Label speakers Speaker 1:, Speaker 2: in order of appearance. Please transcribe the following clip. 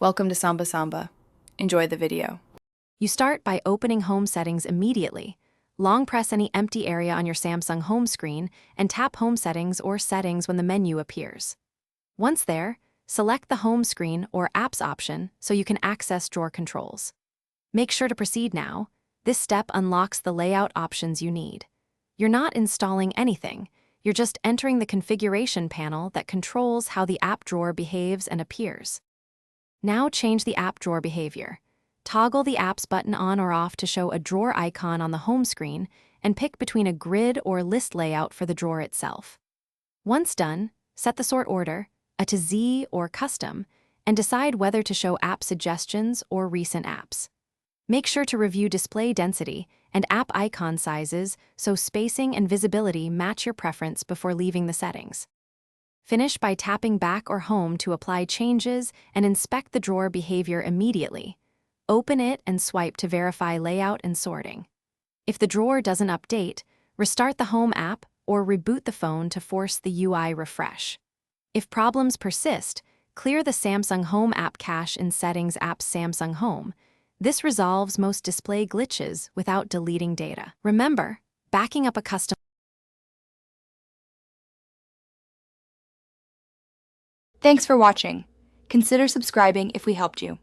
Speaker 1: Welcome to Samba Samba. Enjoy the video.
Speaker 2: You start by opening Home Settings immediately. Long press any empty area on your Samsung home screen and tap Home Settings or Settings when the menu appears. Once there, select the Home screen or Apps option so you can access drawer controls. Make sure to proceed now. This step unlocks the layout options you need. You're not installing anything. You're just entering the configuration panel that controls how the app drawer behaves and appears. Now change the app drawer behavior. Toggle the Apps button on or off to show a drawer icon on the home screen and pick between a grid or list layout for the drawer itself. Once done, set the sort order, A to Z or Custom, and decide whether to show app suggestions or recent apps. Make sure to review display density and app icon sizes so spacing and visibility match your preference before leaving the settings. Finish by tapping back or home to apply changes and inspect the drawer behavior immediately. Open it and swipe to verify layout and sorting. If the drawer doesn't update, restart the Home app or reboot the phone to force the UI refresh. If problems persist, clear the Samsung Home app cache in Settings Apps Samsung Home. This resolves most display glitches without deleting data. Remember, backing up a custom.
Speaker 3: Thanks for watching. Consider subscribing if we helped you.